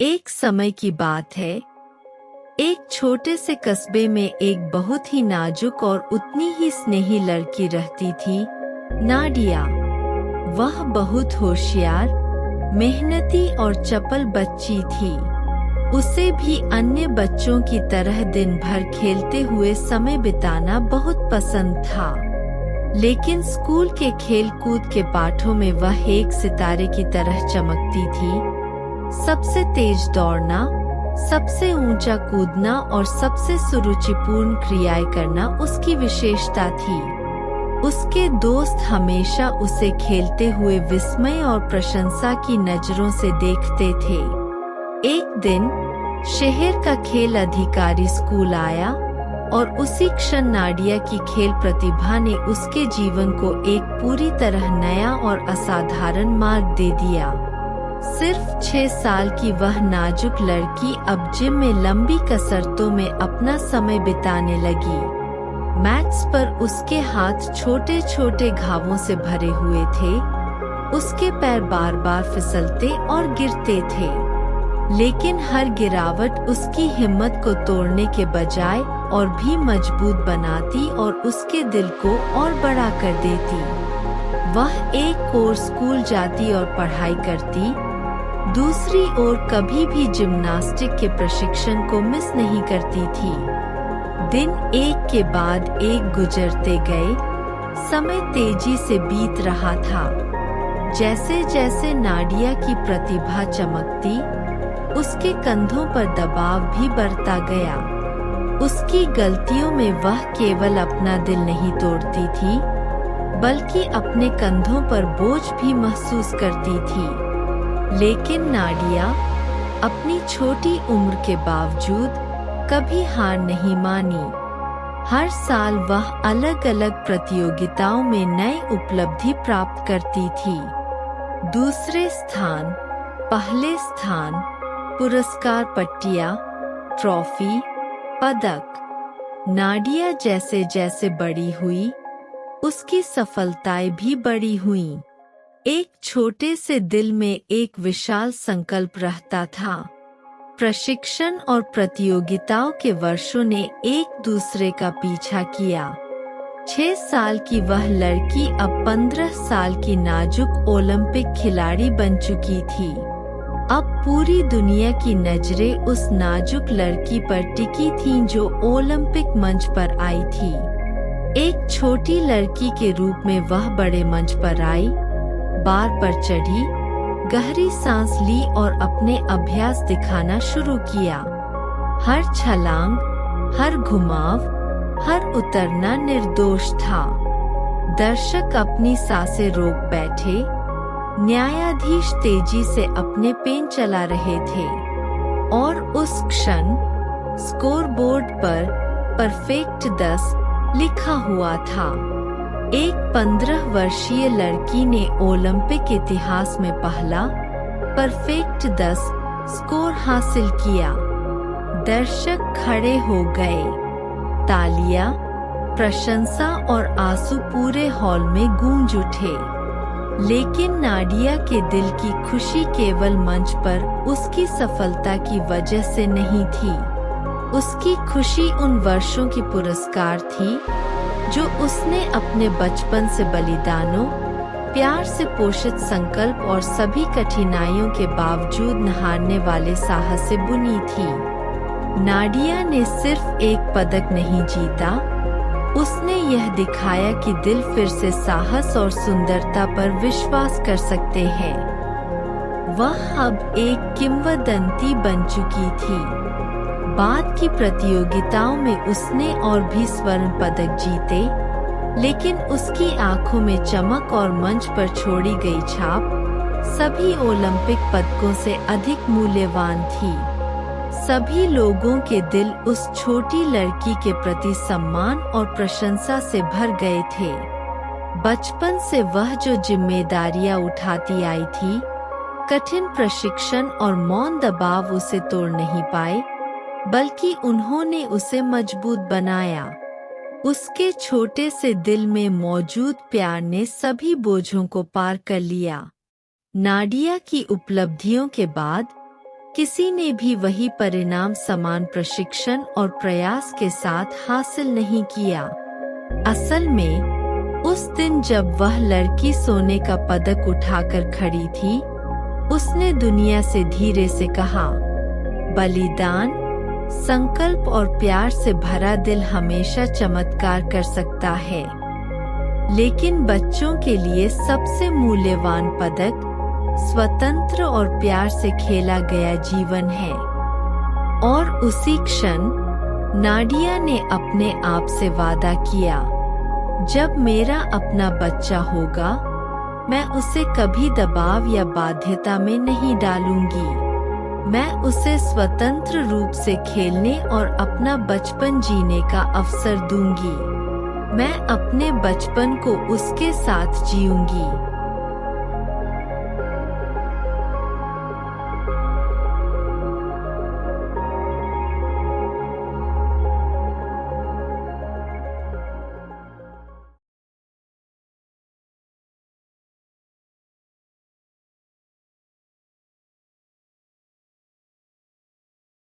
एक समय की बात है। एक छोटे से कस्बे में एक बहुत ही नाजुक और उतनी ही स्नेही लड़की रहती थी, नाडिया। वह बहुत होशियार, मेहनती और चपल बच्ची थी। उसे भी अन्य बच्चों की तरह दिन भर खेलते हुए समय बिताना बहुत पसंद था। लेकिन स्कूल के खेल कूद के पाठों में वह एक सितारे की तरह चमकती थी। सबसे तेज दौड़ना, सबसे ऊंचा कूदना और सबसे सुरुचिपूर्ण क्रियाएं करना उसकी विशेषता थी। उसके दोस्त हमेशा उसे खेलते हुए विस्मय और प्रशंसा की नजरों से देखते थे। एक दिन शहर का खेल अधिकारी स्कूल आया और उसी क्षण नाडिया की खेल प्रतिभा ने उसके जीवन को एक पूरी तरह नया और असाधारण मार्ग दे दिया। सिर्फ 6 साल की वह नाजुक लड़की अब जिम में लंबी कसरतों में अपना समय बिताने लगी। मैट्स पर उसके हाथ छोटे छोटे घावों से भरे हुए थे। उसके पैर बार बार फिसलते और गिरते थे, लेकिन हर गिरावट उसकी हिम्मत को तोड़ने के बजाय और भी मजबूत बनाती और उसके दिल को और बड़ा कर देती। वह एक ओर स्कूल जाती और पढ़ाई करती, दूसरी ओर कभी भी जिम्नास्टिक के प्रशिक्षण को मिस नहीं करती थी। दिन एक के बाद एक गुजरते गए, समय तेजी से बीत रहा था। जैसे जैसे नाडिया की प्रतिभा चमकती, उसके कंधों पर दबाव भी बढ़ता गया। उसकी गलतियों में वह केवल अपना दिल नहीं तोड़ती थी, बल्कि अपने कंधों पर बोझ भी महसूस करती थी। लेकिन नाडिया अपनी छोटी उम्र के बावजूद कभी हार नहीं मानी। हर साल वह अलग अलग प्रतियोगिताओं में नई उपलब्धि प्राप्त करती थी। दूसरे स्थान, पहले स्थान, पुरस्कार पट्टियां, ट्रॉफी, पदक। नाडिया जैसे जैसे बड़ी हुई, उसकी सफलताएं भी बड़ी हुईं। एक छोटे से दिल में एक विशाल संकल्प रहता था। प्रशिक्षण और प्रतियोगिताओं के वर्षों ने एक दूसरे का पीछा किया। 6 साल की वह लड़की अब 15 साल की नाजुक ओलंपिक खिलाड़ी बन चुकी थी। अब पूरी दुनिया की नजरें उस नाजुक लड़की पर टिकी थीं जो ओलंपिक मंच पर आई थी। एक छोटी लड़की के रूप में वह बड़े मंच पर आई, बार पर चढ़ी, गहरी सांस ली और अपने अभ्यास दिखाना शुरू किया। हर छलांग, हर घुमाव, हर उतरना निर्दोष था। दर्शक अपनी सांसें रोक बैठे। न्यायाधीश तेजी से अपने पेन चला रहे थे और उस क्षण स्कोरबोर्ड पर परफेक्ट 10 लिखा हुआ था। एक 15 वर्षीय लड़की ने ओलंपिक इतिहास में पहला परफेक्ट 10 स्कोर हासिल किया। दर्शक खड़े हो गए। तालियां, प्रशंसा और आंसू पूरे हॉल में गूंज उठे। लेकिन नाडिया के दिल की खुशी केवल मंच पर उसकी सफलता की वजह से नहीं थी। उसकी खुशी उन वर्षों की पुरस्कार थी जो उसने अपने बचपन से बलिदानों, प्यार से पोषित संकल्प और सभी कठिनाइयों के बावजूद न हारने वाले साहस से बुनी थी। नाडिया ने सिर्फ एक पदक नहीं जीता, उसने यह दिखाया कि दिल फिर से साहस और सुंदरता पर विश्वास कर सकते हैं। वह अब एक किंवदंती बन चुकी थी। बाद की प्रतियोगिताओं में उसने और भी स्वर्ण पदक जीते, लेकिन उसकी आंखों में चमक और मंच पर छोड़ी गई छाप सभी ओलंपिक पदकों से अधिक मूल्यवान थी। सभी लोगों के दिल उस छोटी लड़की के प्रति सम्मान और प्रशंसा से भर गए थे। बचपन से वह जो जिम्मेदारियां उठाती आई थी, कठिन प्रशिक्षण और मौन दबाव उसे तोड़ नहीं पाए, बल्कि उन्होंने उसे मजबूत बनाया। उसके छोटे से दिल में मौजूद प्यार ने सभी बोझों को पार कर लिया। नाडिया की उपलब्धियों के बाद किसी ने भी वही परिणाम समान प्रशिक्षण और प्रयास के साथ हासिल नहीं किया। असल में उस दिन जब वह लड़की सोने का पदक उठाकर खड़ी थी, उसने दुनिया से धीरे से कहा, बलिदान, संकल्प और प्यार से भरा दिल हमेशा चमत्कार कर सकता है, लेकिन बच्चों के लिए सबसे मूल्यवान पदक स्वतंत्र और प्यार से खेला गया जीवन है। और उसी क्षण नाडिया ने अपने आप से वादा किया, जब मेरा अपना बच्चा होगा, मैं उसे कभी दबाव या बाध्यता में नहीं डालूंगी। मैं उसे स्वतंत्र रूप से खेलने और अपना बचपन जीने का अवसर दूंगी। मैं अपने बचपन को उसके साथ जीऊंगी।